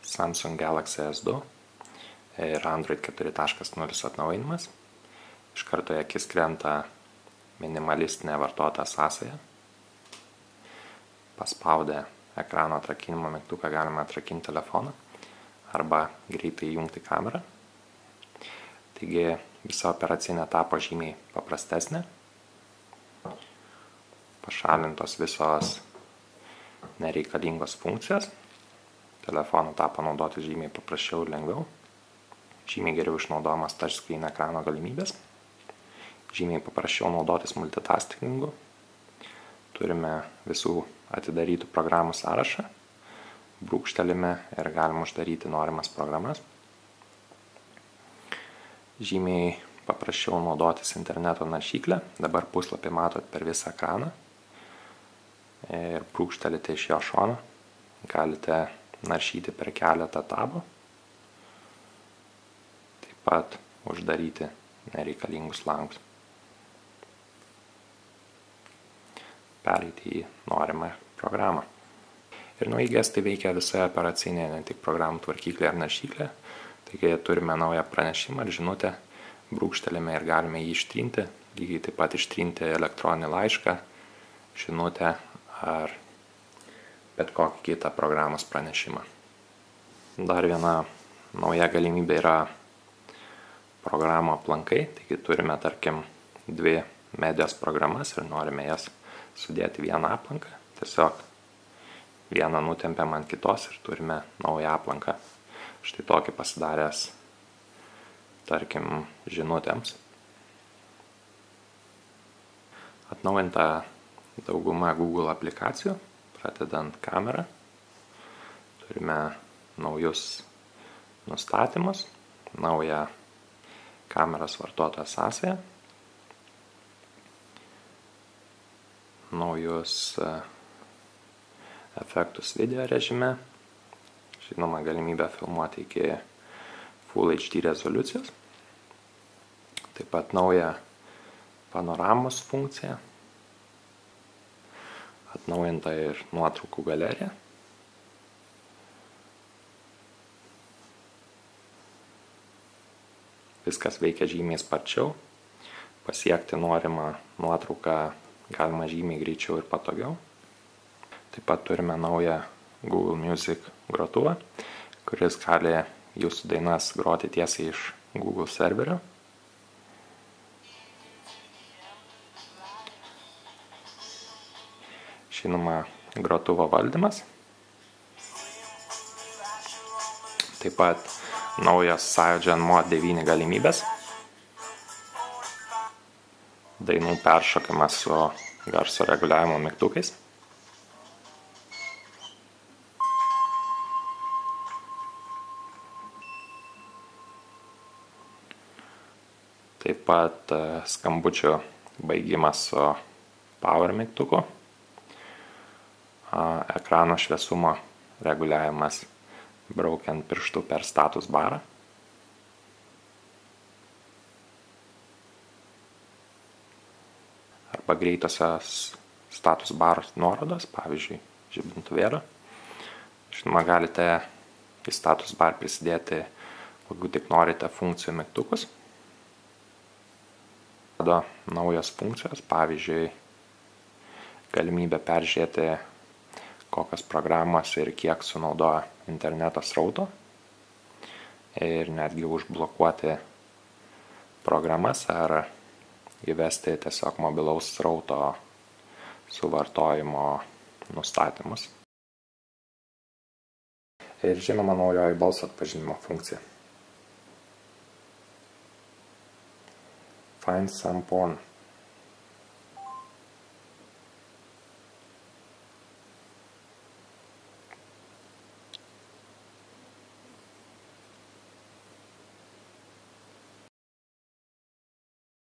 Samsung Galaxy S2 ir Android 4.0 atnaujinimas. Iš karto į akis krenta minimalistinė vartotojo sąsaja. Paspaudę ekrano atrakinimo mygtuką galime atrakinti telefoną arba greitai įjungti kamerą. Taigi visa operacinė tapo žymiai paprastesnė. Pašalintos visos nereikalingos funkcijos. Telefonų tapo naudoti žymiai paprasčiau ir lengviau. Žymiai geriau išnaudojamas touchscreen ekrano galimybės. Žymiai paprasčiau naudotis multitaskingu. Turime visų atidarytų programų sąrašą. Brūkštelime ir galime uždaryti norimas programas. Žymiai paprasčiau naudotis interneto naršyklę. Dabar puslapį matot per visą ekraną. Ir brūkštelite iš jo šono. Galite naršyti per keletą tabų. Taip pat uždaryti nereikalingus langus. Pereiti į norimą programą. Ir nauji gestai veikia visoje operacinėje, ne tik programų tvarkyklė ar naršyklė. Taigi turime naują pranešimą ar žinutę, brūkštelime ir galime jį ištrinti. Lygiai taip pat ištrinti elektroninį laišką, žinutę ar bet kokį kitą programos pranešimą. Dar viena nauja galimybė yra programų aplankai. Taigi turime, tarkim, 2 medijos programas ir norime jas sudėti vieną aplanką. Tiesiog vieną nutempiam ant kitos ir turime naują aplanką. Štai tokį pasidaręs, tarkim, žinutėms. Atnaujinta dauguma Google aplikacijų, pradedant kamerą. Turime naujus nustatymus, naują kameros vartotojo sąsają, naujus efektus video režime, žinoma galimybę filmuoti iki Full HD rezoliucijos, taip pat naują panoramos funkciją, atnaujinta ir nuotraukų galerija. Viskas veikia žymiai sparčiau, pasiekti norimą nuotrauką galima žymiai greičiau ir patogiau. Taip pat turime naują Google Music grotuvą, kuris gali jūsų dainas groti tiesiai iš Google serverio. Žinoma, grotuvo valdymas. Taip pat naujas CyanogenMod 9 galimybės. Dainų peršokimas su garso reguliavimo mygtukais. Taip pat skambučių baigimas su power mygtuku. Ekrano šviesumo reguliavimas braukiant pirštu per status barą. Arba greitosios status baros nuorodos, pavyzdžiui, žibintuvėlio. Žinoma, galite į status bar prisidėti, kokių tik norite funkcijų mygtukus. Tada naujos funkcijos, pavyzdžiui, galimybė peržiūrėti, kokios programos ir kiek sunaudoja interneto srauto ir netgi užblokuoti programas ar įvesti tiesiog mobilaus srauto suvartojimo nustatymus. Ir žinoma, naujoji balso atpažinimo funkcija. Find some porn.